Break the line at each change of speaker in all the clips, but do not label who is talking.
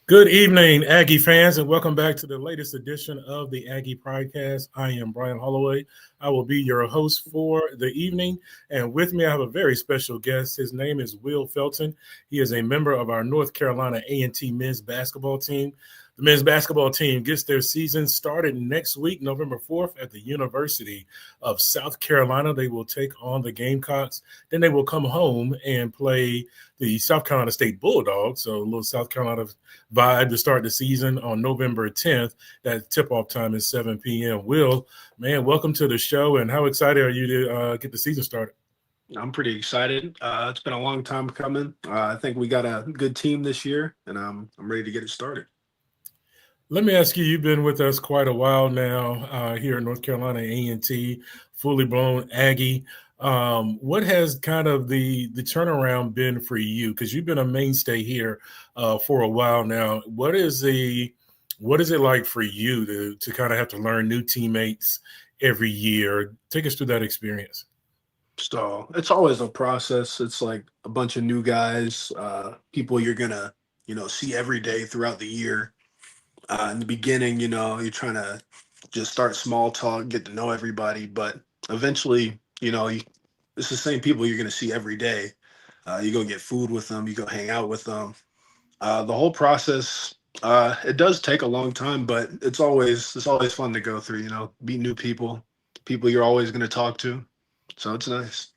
Good evening, Aggie fans, and welcome back to the latest edition of the Aggie Pridecast. I am Brian Holloway. I will be your host for the evening, and with me I have a very special guest. His name is Will Felton. He is a member of our North Carolina A&T men's basketball team. The men's basketball team gets their season started next week, November 4th, at the University of South Carolina. They will take on the Gamecocks. Then they will come home and play the South Carolina State Bulldogs. So a little South Carolina vibe to start the season on November 10th. That tip-off time is 7 p.m. Will, man, welcome to the show, and how excited are you to get the season started?
I'm pretty excited. It's been a long time coming. I think we got a good team this year, and I'm ready to get it started.
Let me ask you, you've been with us quite a while now here in North Carolina A&T, fully blown Aggie. What has kind of the turnaround been for you? Because you've been a mainstay here for a while now. What is it like for you to kind of have to learn new teammates every year? Take us through that experience.
So it's always a process. It's like a bunch of new guys, people you're gonna, see every day throughout the year. In the beginning, you're trying to just start small talk, get to know everybody, but eventually, it's the same people you're gonna see every day. You go get food with them, you go hang out with them. The whole process, it does take a long time, but it's always fun to go through. Meet new people you're always going to talk to. So it's nice.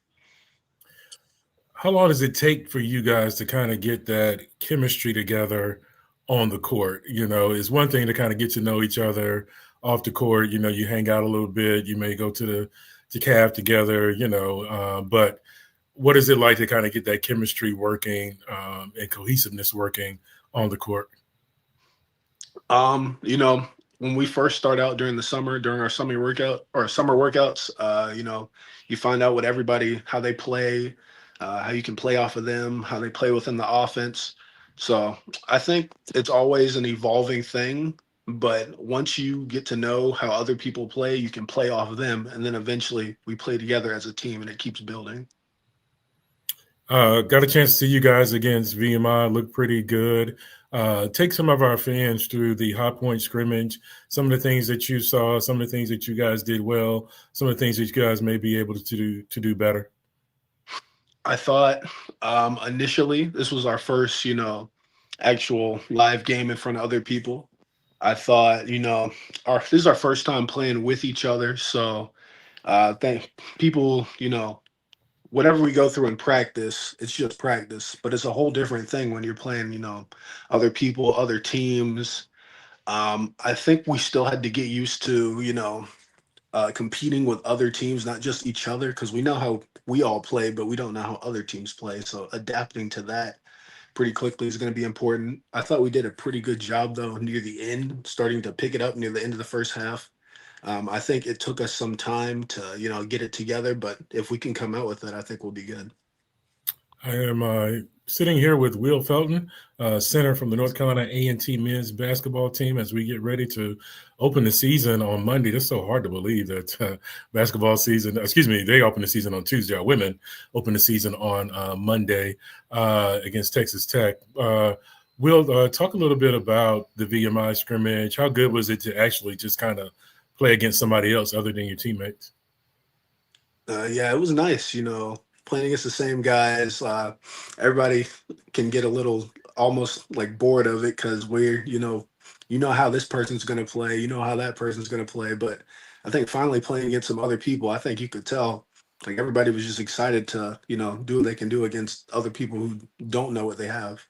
How long does it take for you guys to kind of get that chemistry together on the court? It's one thing to kind of get to know each other off the court. You hang out a little bit. You may go to caf together. But what is it like to kind of get that chemistry working and cohesiveness working on the court?
When we first start out during the summer, during our summer workouts, you find out what everybody, how they play, how you can play off of them, how they play within the offense. So I think it's always an evolving thing. But once you get to know how other people play, you can play off of them. And then eventually we play together as a team and it keeps building.
Got a chance to see you guys against VMI. Look pretty good. Take some of our fans through the high point scrimmage, some of the things that you saw, some of the things that you guys did well, some of the things that you guys may be able to do better.
I thought initially this was our first, actual live game in front of other people. I thought, our this is our first time playing with each other. So thank people, whatever we go through in practice, it's just practice. But it's a whole different thing when you're playing, other people, other teams. I think we still had to get used to, competing with other teams, not just each other, because we know how we all play, but we don't know how other teams play. So adapting to that pretty quickly is going to be important. I thought we did a pretty good job though near the end, starting to pick it up near the end of the first half. I think it took us some time to, get it together, but if we can come out with it, I think we'll be good.
I am sitting here with Will Felton, center from the North Carolina A&T men's basketball team, as we get ready to open the season on Monday. That's so hard to believe that basketball season, excuse me, they open the season on Tuesday. Our women open the season on Monday against Texas Tech. Will, talk a little bit about the VMI scrimmage. How good was it to actually just kind of play against somebody else other than your teammates?
Yeah, it was nice, playing against the same guys. Everybody can get a little almost like bored of it because you know how this person's going to play, you know how that person's going to play. But I think finally playing against some other people, I think you could tell like everybody was just excited to, do what they can do against other people who don't know what they have.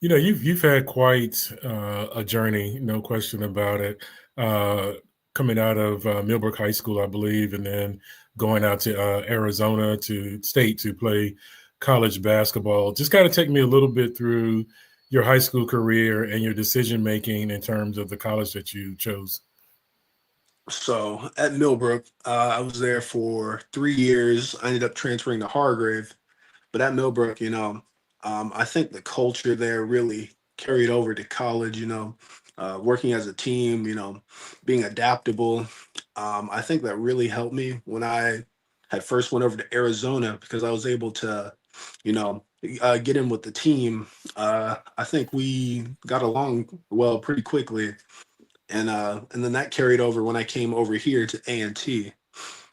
You've had quite a journey, no question about it. Uh, Coming out of Millbrook High School, I believe, and then going out to Arizona to state to play college basketball. Just kind of take me a little bit through your high school career and your decision making in terms of the college that you chose.
So at Millbrook, I was there for 3 years. I ended up transferring to Hargrave, but at Millbrook, I think the culture there really carried over to college. Working as a team, being adaptable. I think that really helped me when I had first went over to Arizona because I was able to you know, get in with the team, I think we got along well pretty quickly, and then that carried over when I came over here to A&T.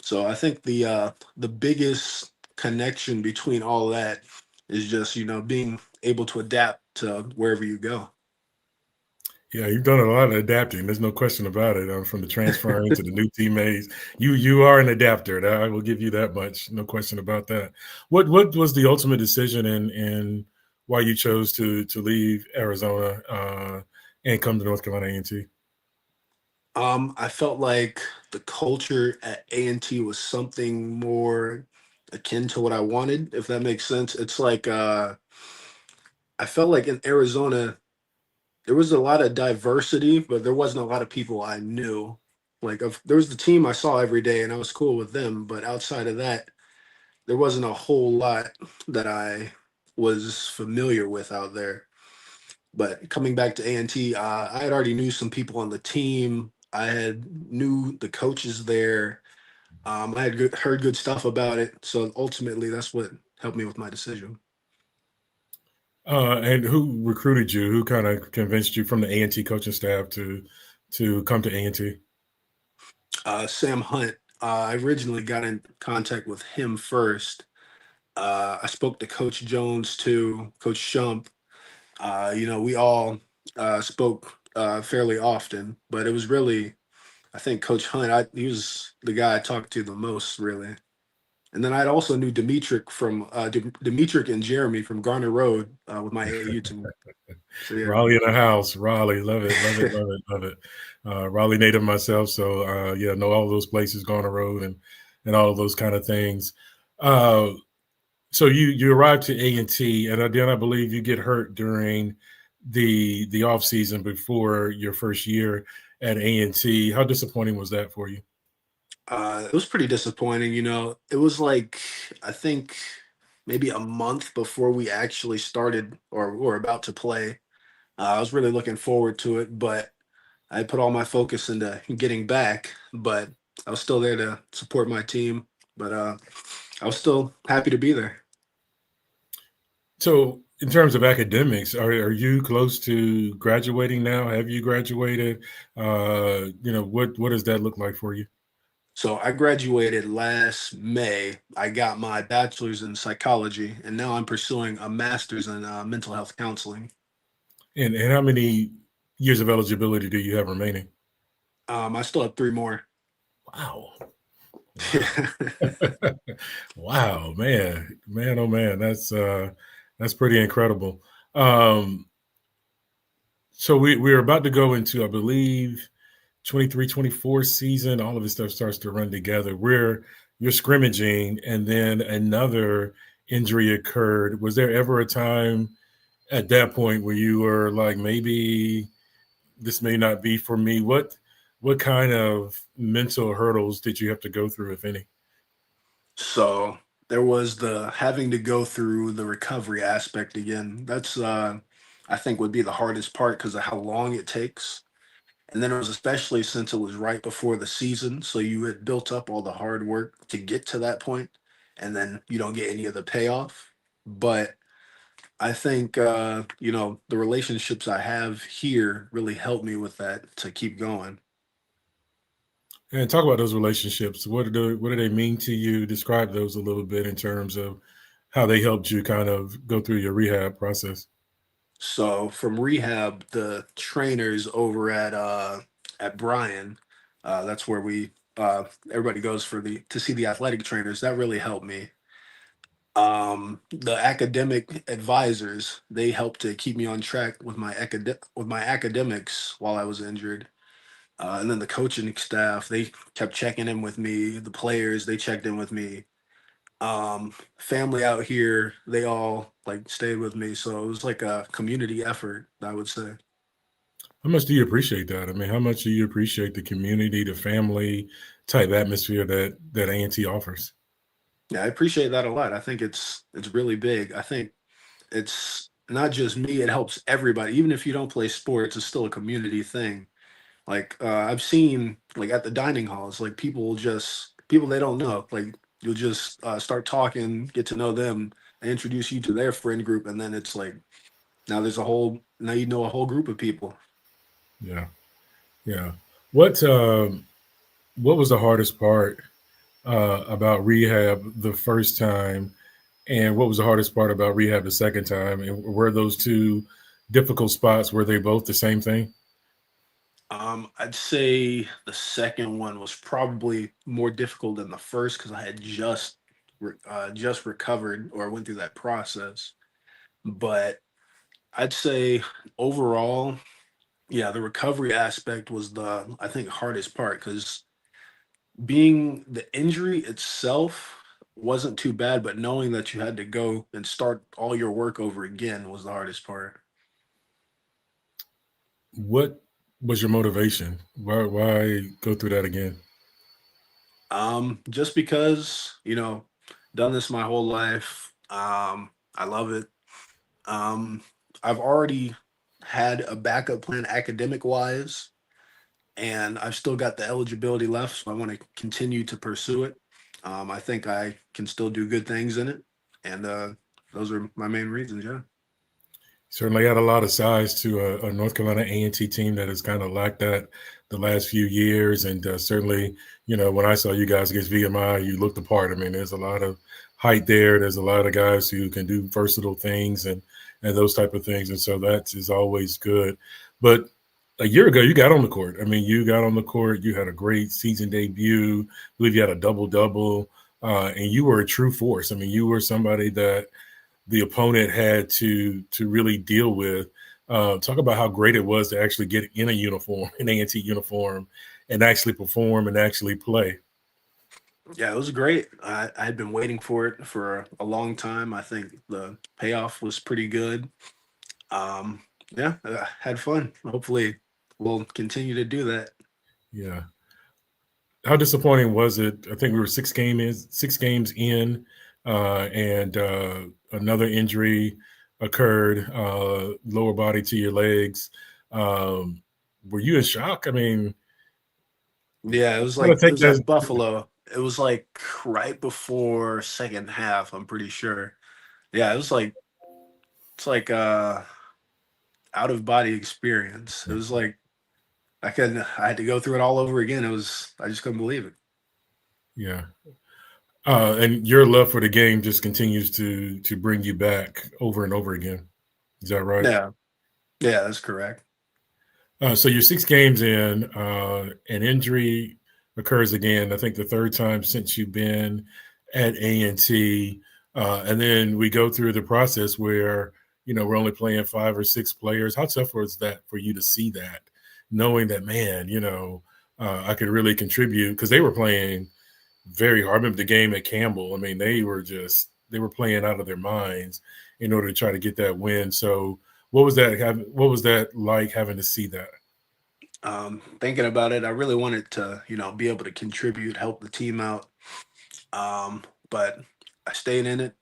So I think the biggest connection between all that is just being able to adapt to wherever you go.
Yeah, you've done a lot of adapting. There's no question about it. From the transferring to the new teammates, you are an adapter. I will give you that much. No question about that. What was the ultimate decision in why you chose to leave Arizona and come to North Carolina A&T?
I felt like the culture at A&T was something more akin to what I wanted, if that makes sense. It's like I felt like in Arizona there was a lot of diversity, but there wasn't a lot of people I knew. Like there was the team I saw every day and I was cool with them, but outside of that, there wasn't a whole lot that I was familiar with out there. But coming back to A&T, I had already knew some people on the team. I had knew the coaches there. I had heard good stuff about it. So ultimately, that's what helped me with my decision.
And who recruited you? Who kind of convinced you from the A&T coaching staff to come to A&T?
Sam Hunt, I originally got in contact with him first. I spoke to Coach Jones too, Coach Shump. We all spoke fairly often, but it was really, I think, Coach Hunt. He was the guy I talked to the most, really. And then I also knew Dimitrik from Dimitrik and Jeremy from Garner Road with my AAU team. So yeah.
Raleigh in the house. Raleigh, love it, love it, love it, love it. Raleigh native myself, so yeah, know all of those places, Garner Road, and all of those kind of things. Uh, so you arrived to A&T, and then I believe you get hurt during the off season before your first year at A&T. How disappointing was that for you?
It was pretty disappointing. It was like, I think maybe a month before we actually started or were about to play. I was really looking forward to it, but I put all my focus into getting back. But I was still there to support my team. But I was still happy to be there.
So, in terms of academics, are you close to graduating now? Have you graduated? What does that look like for you?
So I graduated last May. I got my bachelor's in psychology, and now I'm pursuing a master's in mental health counseling.
And how many years of eligibility do you have remaining?
I still have 3 more.
Wow. Wow. Wow, man. Man, oh man, that's pretty incredible. Um, so we're about to go into, I believe, 23-24 season. All of this stuff starts to run together. Where you're scrimmaging and then another injury occurred. Was there ever a time at that point where you were like, maybe this may not be for me? What kind of mental hurdles did you have to go through, if any?
So there was the having to go through the recovery aspect again. That's I think would be the hardest part because of how long it takes. And then it was especially since it was right before the season, so you had built up all the hard work to get to that point, and then you don't get any of the payoff. But I think the relationships I have here really help me with that to keep going.
And talk about those relationships. What do they mean to you? Describe those a little bit in terms of how they helped you kind of go through your rehab process.
So from rehab, the trainers over at Bryan, that's where we everybody goes for the to see the athletic trainers. That really helped me. The academic advisors, they helped to keep me on track with my academics while I was injured. And then the coaching staff, they kept checking in with me. The players, they checked in with me. Family out here, they all like stayed with me. So it was like a community effort, I would say.
How much do you appreciate that? I mean, how much do you appreciate the community, the family type atmosphere that A&T offers?
Yeah, I appreciate that a lot. I think it's really big. I think it's not just me, it helps everybody. Even if you don't play sports, it's still a community thing. Like I've seen like at the dining halls, like people they don't know, like you'll just start talking, get to know them, introduce you to their friend group, and then it's like now you know a whole group of people.
Yeah, yeah. What what was the hardest part about rehab the first time, and what was the hardest part about rehab the second time? And were those two difficult spots? Were they both the same thing?
I'd say the second one was probably more difficult than the first because I had just recovered or went through that process. But I'd say overall, yeah, the recovery aspect was the I think hardest part because being the injury itself wasn't too bad, but knowing that you had to go and start all your work over again was the hardest part.
What was your motivation? Why go through that again?
Just because, done this my whole life. I love it. Um, I've already had a backup plan academic wise, and I've still got the eligibility left, so I want to continue to pursue it. I think I can still do good things in it, and those are my main reasons. Yeah.
Certainly had a lot of size to a North Carolina A&T team that has kind of lacked that the last few years. And certainly, when I saw you guys against VMI, you looked apart. I mean, there's a lot of height there. There's a lot of guys who can do versatile things and those type of things. And so that is always good. But a year ago, you got on the court. I mean, you got on the court. You had a great season debut. I believe you had a double-double, and you were a true force. I mean, you were somebody that the opponent had to really deal with. Talk about how great it was to actually get in a uniform, an A&T uniform, and actually perform and actually play.
Yeah, it was great. I had been waiting for it for a long time. I think the payoff was pretty good. Um, yeah, had fun. Hopefully, we'll continue to do that.
Yeah. How disappointing was it? I think we were 6 games in, and another injury occurred, lower body to your legs. Um, were you in shock? I mean,
Yeah,
I'm gonna
it
take
was
that.
at Buffalo. It was like right before second half, I'm pretty sure. Yeah, it's like out of body experience. It was like I had to go through it all over again. I just couldn't believe it.
Yeah. And your love for the game just continues to bring you back over and over again. Is that right?
Yeah. Yeah, that's correct.
So you're 6 games in, an injury occurs again. I think the third time since you've been at A&T, and then we go through the process where we're only playing 5 or 6 players. How tough was that for you to see that, knowing that man, I could really contribute because they were playing very hard. I remember the game at Campbell. I mean, they were playing out of their minds in order to try to get that win. So what was that like having to see that?
Thinking about it, I really wanted to, be able to contribute, help the team out. But I stayed in it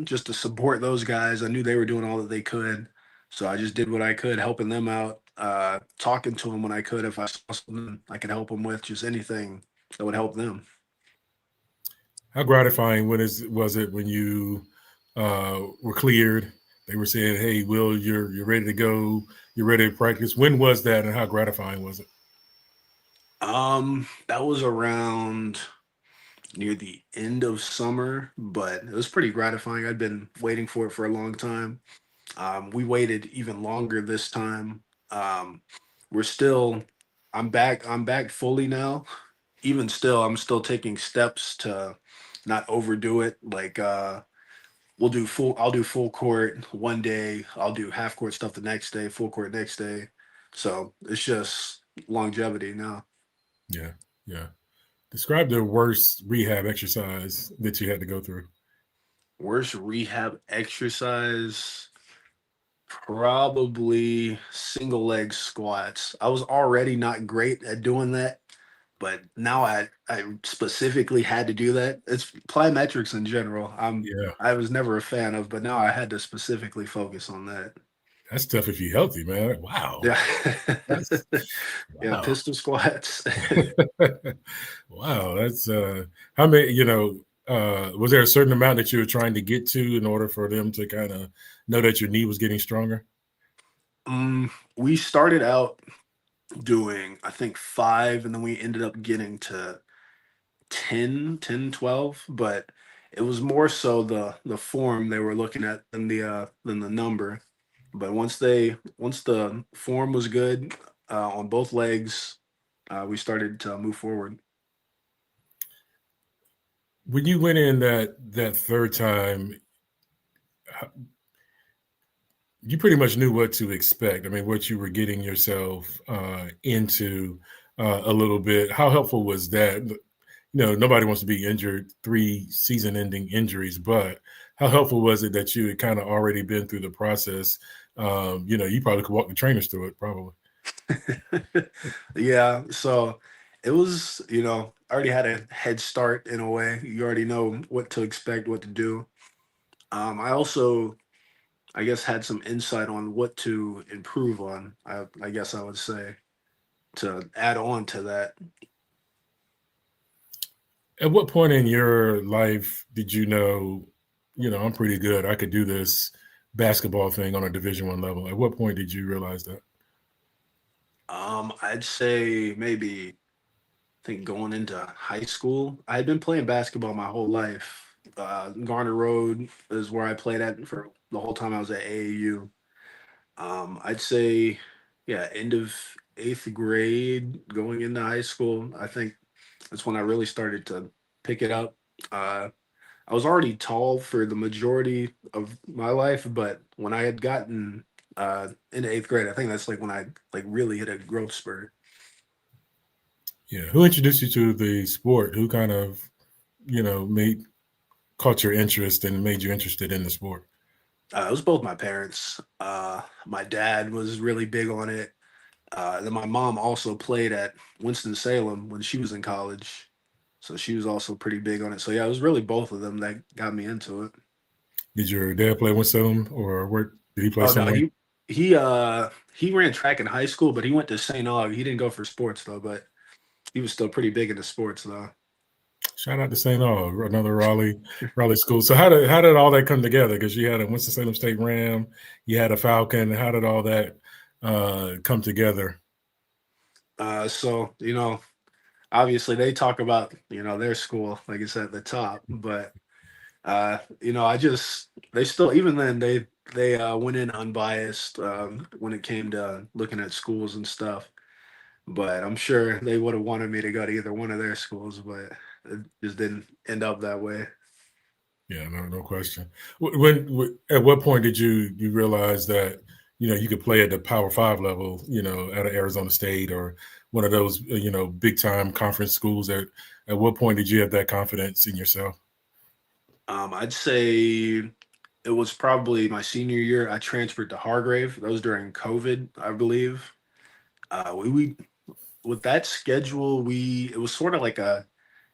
just to support those guys. I knew they were doing all that they could, so I just did what I could, helping them out, talking to them when I could, if I saw something I could help them with, just anything that would help them.
How gratifying was it when you were cleared? They were saying, "Hey, Will, you're ready to go. You're ready to practice." When was that, and how gratifying was it?
That was around near the end of summer, but it was pretty gratifying. I'd been waiting for it for a long time. We waited even longer this time. Um, we're still, I'm back fully now. Even still, I'm still taking steps to not overdo it. Like, I'll do full court one day, I'll do half court stuff the next day, full court next day. So it's just longevity now.
Yeah, yeah. Describe the worst rehab exercise that you had to go through.
Worst rehab exercise. Probably single leg squats. I was already not great at doing that, but now I specifically had to do that. It's plyometrics in general.
Yeah,
I was never a fan of, but now I had to specifically focus on that.
that's tough if you're healthy, man. Wow,
Yeah.
that's
Yeah,
wow.
pistol squats.
Wow, that's how many. Was there a certain amount that you were trying to get to in order for them to kind of know that your knee was getting stronger?
We started out doing, I think, 5, and then we ended up getting to 10, 12. But it was more so the form they were looking at than the number. But once the form was good on both legs, we started to move forward.
When you went in that third time, you pretty much knew what to expect. I mean, what you were getting yourself into a little bit. How helpful was that? Nobody wants to be injured, 3 season-ending injuries, but how helpful was it that you had kind of already been through the process? You probably could walk the trainers through it, probably.
Yeah, so it was, I already had a head start in a way. You already know what to expect, what to do. I also, I guess, had some insight on what to improve on. I guess I would say to add on to that.
At what point in your life did you know, I'm pretty good. I could do this basketball thing on a Division I level? At what point did you realize that?
I'd say maybe, I think going into high school, I had been playing basketball my whole life. Garner Road is where I played at for the whole time I was at AAU. I'd say, yeah, end of 8th grade, going into high school. I think that's when I really started to pick it up. Uh, I was already tall for the majority of my life, but when I had gotten into 8th grade, I think that's like when I like really hit a growth spurt.
Yeah. Who introduced you to the sport? Who kind of, made caught your interest and made you interested in the sport?
It was both my parents. My dad was really big on it. Then my mom also played at Winston-Salem when she was in college. So she was also pretty big on it. So yeah, it was really both of them that got me into it.
Did your dad play with Salem, or where did he play
Oh no,
somewhere?
he ran track in high school, but he went to St. Aug. He didn't go for sports though, but he was still pretty big into sports though.
Shout out to St. Aug, another Raleigh school. So how did all that come together? Because you had a Winston-Salem State Ram, you had a Falcon. How did all that come together?
So obviously they talk about their school, like I said at the top, but I just they still even then they went in unbiased when it came to looking at schools and stuff. But I'm sure they would have wanted me to go to either one of their schools, but it just didn't end up that way.
Yeah, no question. At what point did you realize that you could play at the Power 5 level, at an Arizona State or one of those big time conference schools? At what point did you have that confidence in yourself?
I'd say it was probably my senior year. I transferred to Hargrave. That was during COVID, I believe. We with that schedule, we it was sort of like a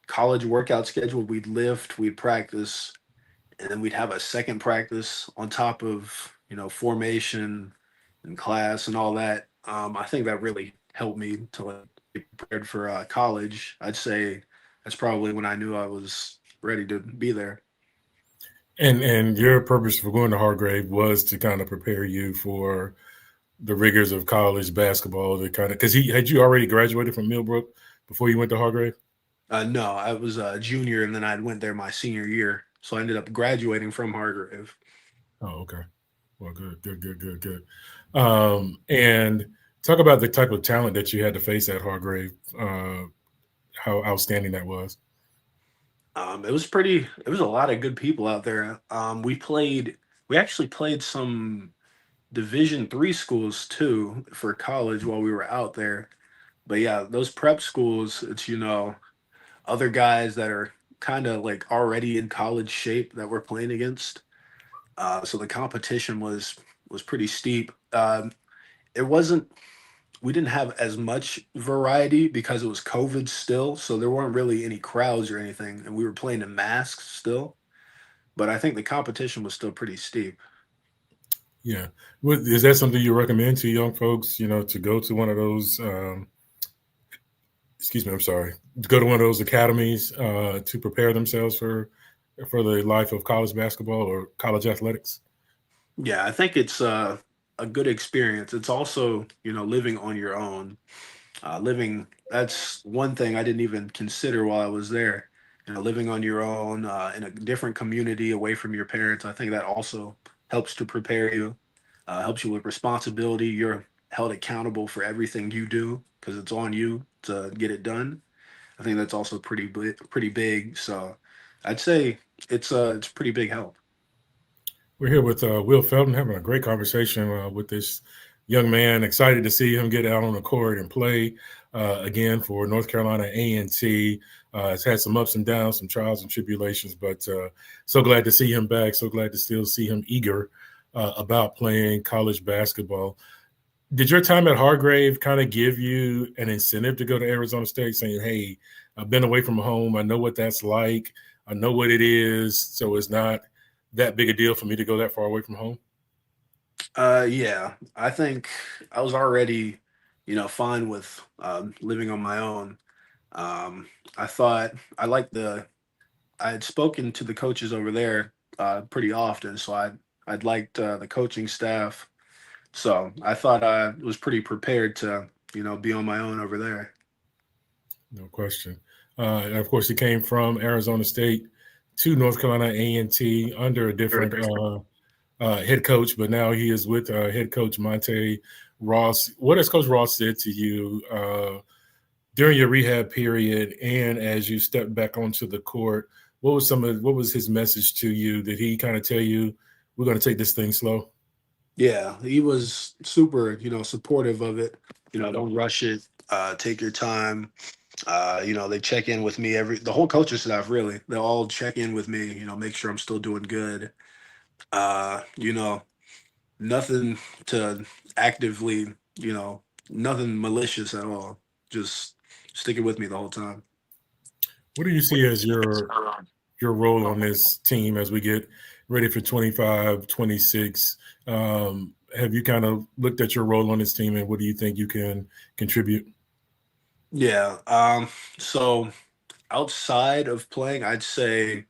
college workout schedule. We'd lift, we'd practice, and then we'd have a second practice on top of formation and class and all that. I think that really helped me to like get prepared for college. I'd say that's probably when I knew I was ready to be there.
And your purpose for going to Hargrave was to kind of prepare you for the rigors of college basketball. To kind of because he had you already graduated from Millbrook before you went to Hargrave.
No, I was a junior, and then I went there my senior year, so I ended up graduating from Hargrave.
Oh, okay. Well, good. And talk about the type of talent that you had to face at Hargrave. How outstanding that was.
It was pretty. It was a lot of good people out there. We actually played some Division 3 schools too for college while we were out there. But yeah, those prep schools, it's other guys that are kind of like already in college shape that we're playing against. So the competition was pretty steep. It wasn't. We didn't have as much variety because it was COVID still, so there weren't really any crowds or anything, and we were playing in masks still. But I think the competition was still pretty steep.
Yeah. Is that something you recommend to young folks? To go to one of those. Excuse me. I'm sorry. To go to one of those academies to prepare themselves for for the life of college basketball or college athletics?
Yeah, I think it's a good experience. It's also, living on your own. Living, that's one thing I didn't even consider while I was there. Living on your own in a different community away from your parents, I think that also helps to prepare you, helps you with responsibility. You're held accountable for everything you do because it's on you to get it done. I think that's also pretty big. So I'd say it's pretty big help.
We're here with Will Felton having a great conversation with this young man. Excited to see him get out on the court and play again for North Carolina A&T. Has had some ups and downs, some trials and tribulations, but so glad to see him back. So glad to still see him eager about playing college basketball. Did your time at Hargrave kind of give you an incentive to go to Arizona State, saying, "Hey, I've been away from home. I know what that's like. I know what it is. So it's not that big a deal for me to go that far away from home."
Yeah, I think I was already, fine with living on my own. I thought I had spoken to the coaches over there pretty often, so I'd liked the coaching staff. So I thought I was pretty prepared to, be on my own over there.
No question. And of course, he came from Arizona State to North Carolina A&T under a different head coach, but now he is with head coach Monte Ross. What has Coach Ross said to you during your rehab period, and as you stepped back onto the court? What was his message to you? Did he kind of tell you we're going to take this thing slow?
Yeah, he was super, supportive of it. Don't rush it. Take your time. They check in with me the whole coaching staff really. They all check in with me. Make sure I'm still doing good. Uh, you know, Nothing to actively, you know, nothing malicious at all. Just sticking with me the whole time.
What do you see as your role on this team as we get ready for 25, 26? Have you kind of looked at your role on this team, and what do you think you can contribute?
Yeah. So outside of playing, I'd say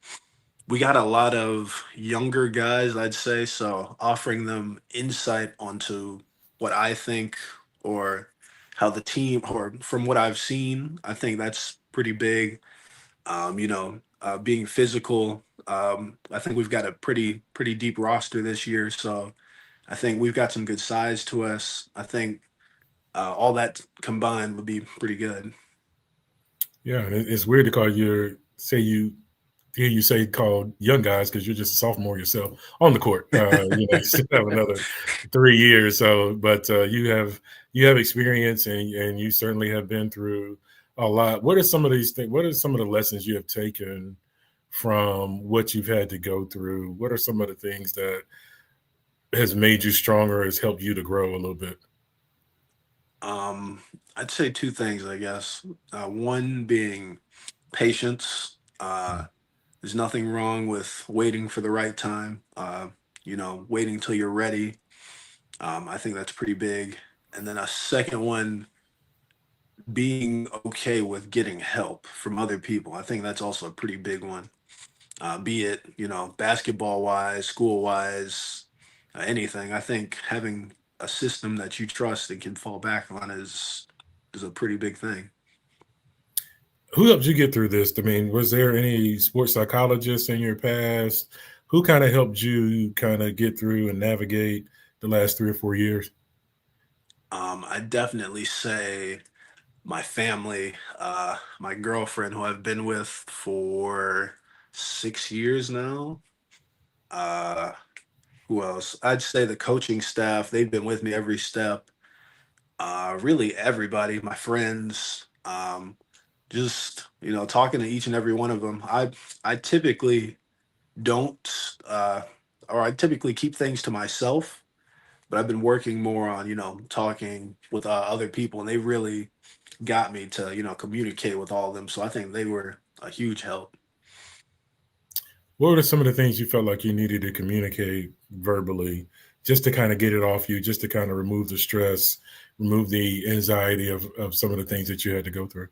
we got a lot of younger guys, I'd say. So offering them insight onto what I think or how the team, or from what I've seen, I think that's pretty big. Being physical. I think we've got a pretty deep roster this year, so I think we've got some good size to us. I think all that combined would be pretty good.
Yeah, and it's weird to call you say you hear you say called young guys because you're just a sophomore yourself on the court. You still have another 3 years. So, but you have experience, and you certainly have been through a lot. What are some of these things? What are some of the lessons you have taken from what you've had to go through? What are some of the things that has made you stronger, has helped you to grow a little bit?
Um, I'd say two things, I guess. One being patience. There's nothing wrong with waiting for the right time. Waiting till you're ready. I think that's pretty big. And then a second one, being okay with getting help from other people. I think that's also a pretty big one. Be it, basketball wise, school wise, anything. I think having a system that you trust and can fall back on is a pretty big thing.
Who helped you get through this? I mean, was there any sports psychologists in your past who kind of helped you kind of get through and navigate the last 3 or 4 years?
I definitely say my family, my girlfriend, who I've been with for 6 years now. Uh, who else? I'd say the coaching staff. They've been with me every step. Really, everybody, my friends. Just talking to each and every one of them. I typically don't, or I typically keep things to myself. But I've been working more on talking with other people, and they really got me to communicate with all of them. So I think they were a huge help.
What were some of the things you felt like you needed to communicate verbally just to kind of get it off you, just to kind of remove the stress, remove the anxiety of some of the things that you had to go through?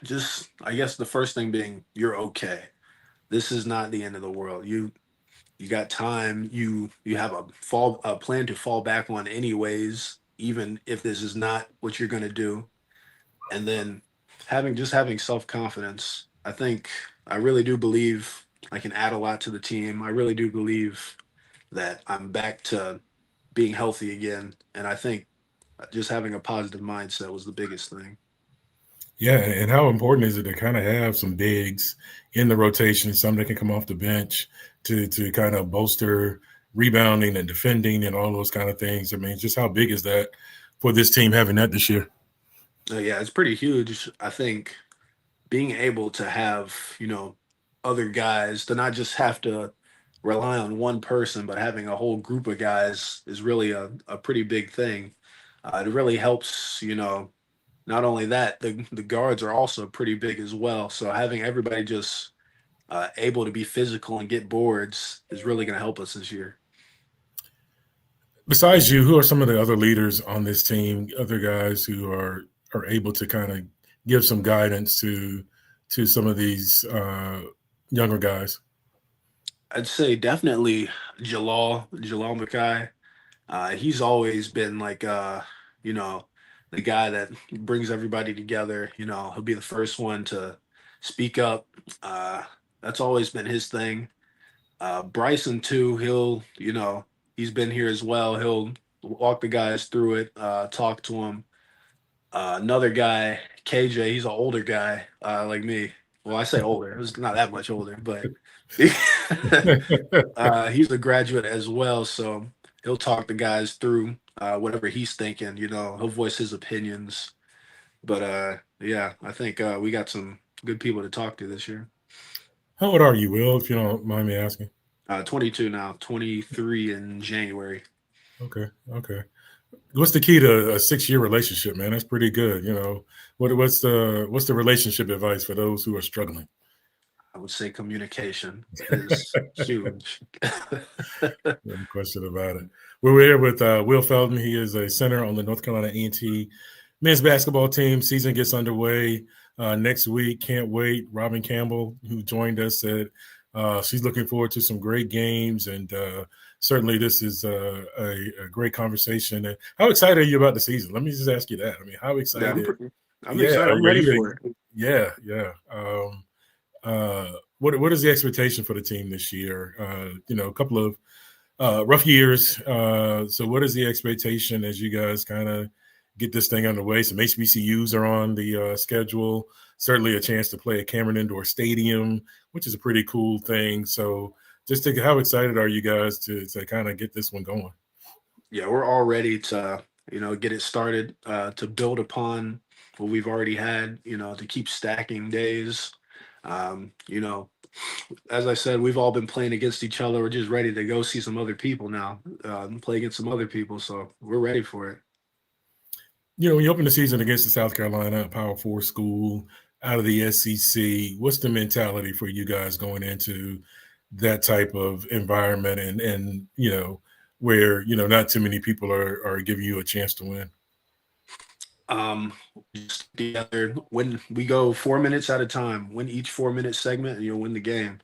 Just I guess the first thing being you're okay. this is not the end of the world. You got time. You have a plan to fall back on anyways, even if this is not what you're gonna do. And then having self-confidence. I really do believe I can add a lot to the team. I really do believe that I'm back to being healthy again. And I think just having a positive mindset was the biggest thing.
Yeah, and how important is it to kind of have some bigs in the rotation, some that can come off the bench to kind of bolster rebounding and defending and all those kind of things. I mean, just how big is that for this team having that this year?
Yeah, it's pretty huge. I think being able to have, other guys to not just have to rely on one person, but having a whole group of guys is really a pretty big thing. It really helps, not only that, the guards are also pretty big as well. So having everybody just able to be physical and get boards is really going to help us this year.
Besides you, who are some of the other leaders on this team? Other guys who are able to kind of give some guidance to some of these younger guys.
I'd say definitely Jalal Mackay. He's always been like, you know, the guy that brings everybody together. He'll be the first one to speak up. Uh, that's always been his thing. Bryson too. He's been here as well. He'll walk the guys through it, talk to them. Another guy, KJ. He's an older guy, like me. Well, I say older. He's not that much older, but he's a graduate as well. So he'll talk the guys through whatever he's thinking. He'll voice his opinions. But yeah, I think we got some good people to talk to this year.
How old are you, Will, if you don't mind me asking?
22 now, 23 in January.
Okay, okay. What's the key to a 6 year relationship, man? That's pretty good. What's the relationship advice for those who are struggling?
I would say communication is huge.
No question about it. We're here with Will Feldman. He is a center on the North Carolina A&T men's basketball team. Season gets underway next week. Can't wait. Robin Campbell, who joined us, said she's looking forward to some great games, and certainly this is a great conversation. And how excited are you about the season? Let me just ask you that. I mean, how
Yeah,
excited?
I'm
Yeah,
excited. I'm
are
ready
you?
for it.
Yeah, yeah. What is the expectation for the team this year? A couple of rough years. So, what is the expectation as you guys kind of get this thing underway? Some HBCUs are on the schedule. Certainly, a chance to play at Cameron Indoor Stadium, which is a pretty cool thing. So, just think, how excited are you guys to kind of get this one going?
Yeah, we're all ready to, get it started, to build upon what we've already had, to keep stacking days. Um, you know, as I said, we've all been playing against each other. We're just ready to go see some other people now, and play against some other people. So we're ready for it.
When you open the season against the South Carolina Power Four school out of the SEC, what's the mentality for you guys going into that type of environment and where not too many people are giving you a chance to win?
Um, just together when we go 4 minutes at a time, win each 4 minute segment, and you'll win the game.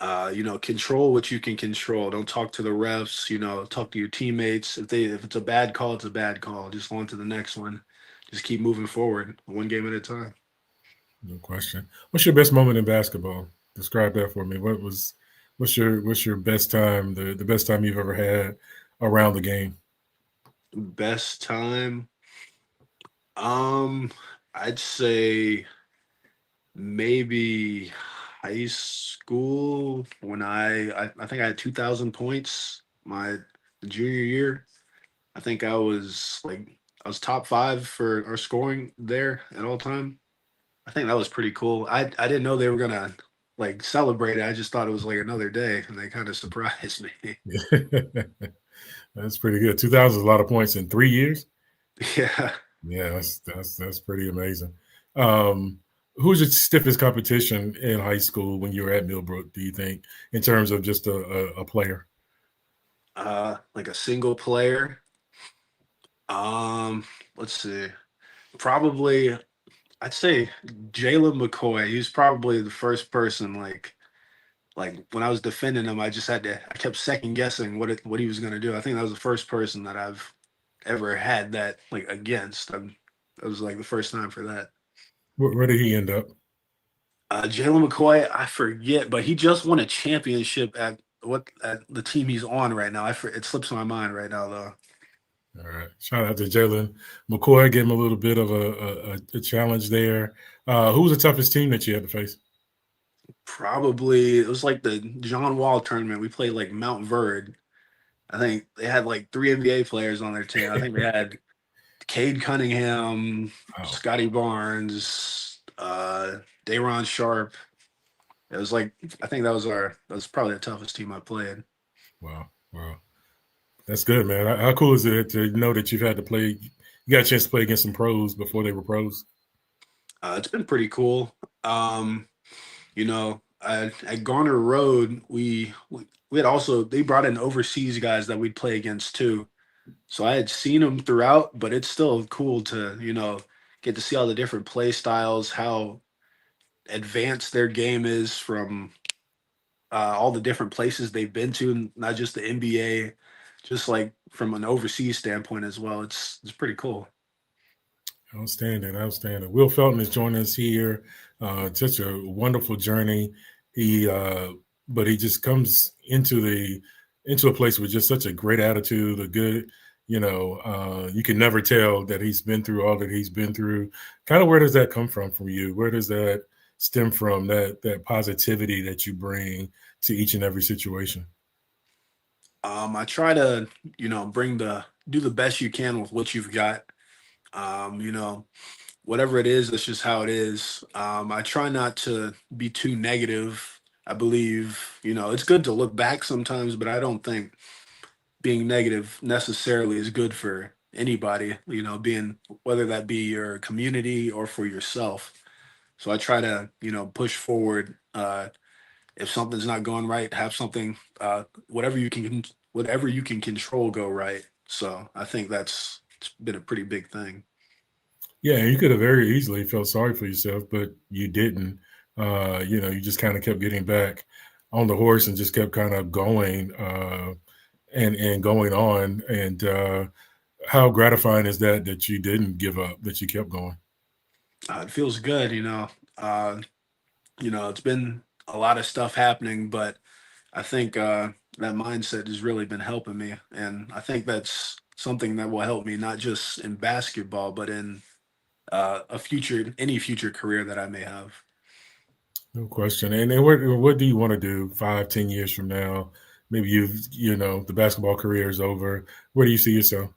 Control what you can control. Don't talk to the refs. Talk to your teammates. If it's a bad call, it's a bad call. Just on to the next one. Just keep moving forward, one game at a time.
No question. What's your best moment in basketball? Describe that for me. What's your best time? The best time you've ever had around the game?
Best time. Um, I'd say maybe high school when I think I had 2,000 points my junior year. I think I was top five for our scoring there at all time. I think that was pretty cool. I didn't know they were gonna like celebrate it. I just thought it was like another day, and they kind of surprised me.
That's pretty good. 2,000 is a lot of points in 3 years.
Yeah.
Yeah, that's pretty amazing. Um, who's your stiffest competition in high school when you were at Millbrook? Do you think, in terms of just a player?
Like a single player. Um, let's see. Probably I'd say Jalen McCoy. He's probably the first person like like when I was defending him, I kept second guessing what he was going to do. I think that was the first person that I've ever had that like against. That was like the first time for that.
Where did he end up?
Jalen McCoy, I forget, but he just won a championship at the team he's on right now. It slips my mind right now though.
All right. Shout out to Jalen McCoy. Gave him a little bit of a challenge there. Who was the toughest team that you had to face?
Probably it was like the John Wall tournament. We played like Mount Verde. I think they had like three NBA players on their team. I think they had Cade Cunningham,
Wow.
Scotty Barnes, Dayron Sharp. It was like I think that was probably the toughest team I played.
Wow. Wow. That's good, man. How cool is it to know that you've had to play? You got a chance to play against some pros before they were pros.
It's been pretty cool. At Garner Road, we had also they brought in overseas guys that we'd play against too. So I had seen them throughout, but it's still cool to get to see all the different play styles, how advanced their game is from all the different places they've been to, not just the NBA, just like from an overseas standpoint as well. It's pretty cool.
Outstanding, outstanding. Will Felton is joining us here. Such a wonderful journey. He, but he just comes into a place with just such a great attitude, a good, you can never tell that he's been through all that he's been through. Kind of where does that come from you? Where does that stem from? That positivity that you bring to each and every situation.
I try to, do the best you can with what you've got. Whatever it is, that's just how it is. I try not to be too negative. I believe, it's good to look back sometimes, but I don't think being negative necessarily is good for anybody, being whether that be your community or for yourself. So I try to, push forward. If something's not going right, have something, whatever you can control go right. So I think it's been a pretty big thing.
Yeah, you could have very easily felt sorry for yourself, but you didn't. You just kind of kept getting back on the horse and just kept kind of going and going on. And how gratifying is that you didn't give up, that you kept going?
It feels good, it's been a lot of stuff happening, but I think that mindset has really been helping me. And I think that's something that will help me not just in basketball, but in any future career that I may have.
No question. And then what do you want to do 5, 10 years from now? Maybe the basketball career is over. Where do you see yourself?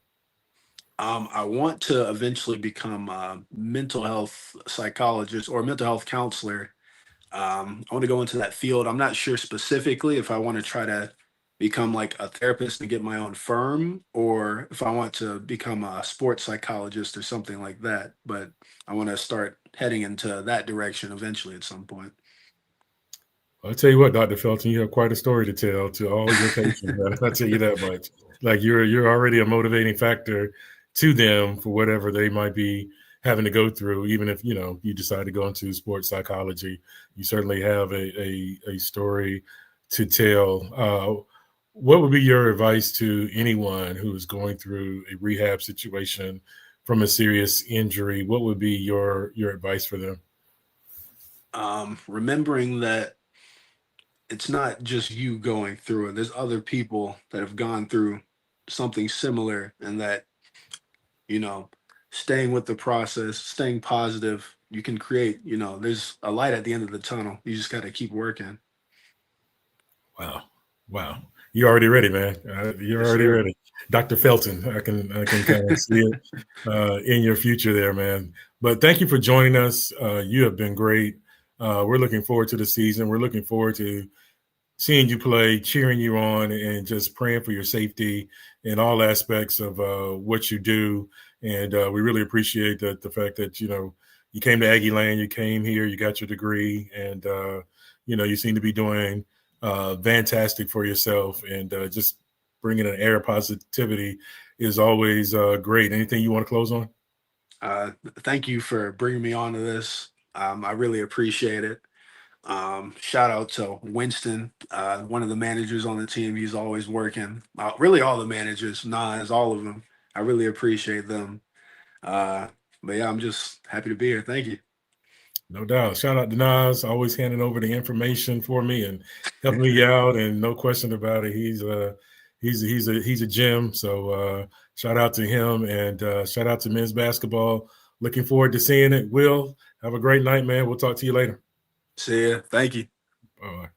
I want to eventually become a mental health psychologist or mental health counselor. I want to go into that field. I'm not sure specifically if I want to try to become like a therapist and get my own firm, or if I want to become a sports psychologist or something like that. But I want to start heading into that direction eventually at some point.
I'll tell you what, Dr. Felton, you have quite a story to tell to all your patients. Man. I'll tell you that much. Like you're already a motivating factor to them for whatever they might be having to go through. Even if you decide to go into sports psychology, you certainly have a story to tell. What would be your advice to anyone who is going through a rehab situation from a serious injury? What would be your advice for them?
Remembering that it's not just you going through it. There's other people that have gone through something similar, and that you know, staying with the process, staying positive, you can create. There's a light at the end of the tunnel. You just got to keep working.
Wow. Wow. You're already ready, man. You're
Yes,
already
sir.
ready. Dr. Felton, I can kind of see it in your future there, man. But thank you for joining us. You have been great. We're looking forward to the season. We're looking forward to seeing you play, cheering you on, and just praying for your safety in all aspects of what you do. And we really appreciate the fact that you came to Aggie Land, you came here, you got your degree, and you seem to be doing fantastic for yourself. And just bringing an air of positivity is always great. Anything you want to close on?
Thank you for bringing me on to this. I really appreciate it. Shout out to Winston, one of the managers on the team. He's always working. Really, all the managers, Nas, all of them. I really appreciate them. Uh, but yeah, I'm just happy to be here. Thank you.
No doubt. Shout out to Nas, always handing over the information for me and helping me out. And no question about it, he's a gem. So shout out to him and shout out to men's basketball. Looking forward to seeing it. Will, have a great night, man. We'll talk to you later.
See ya. Thank you.
Bye.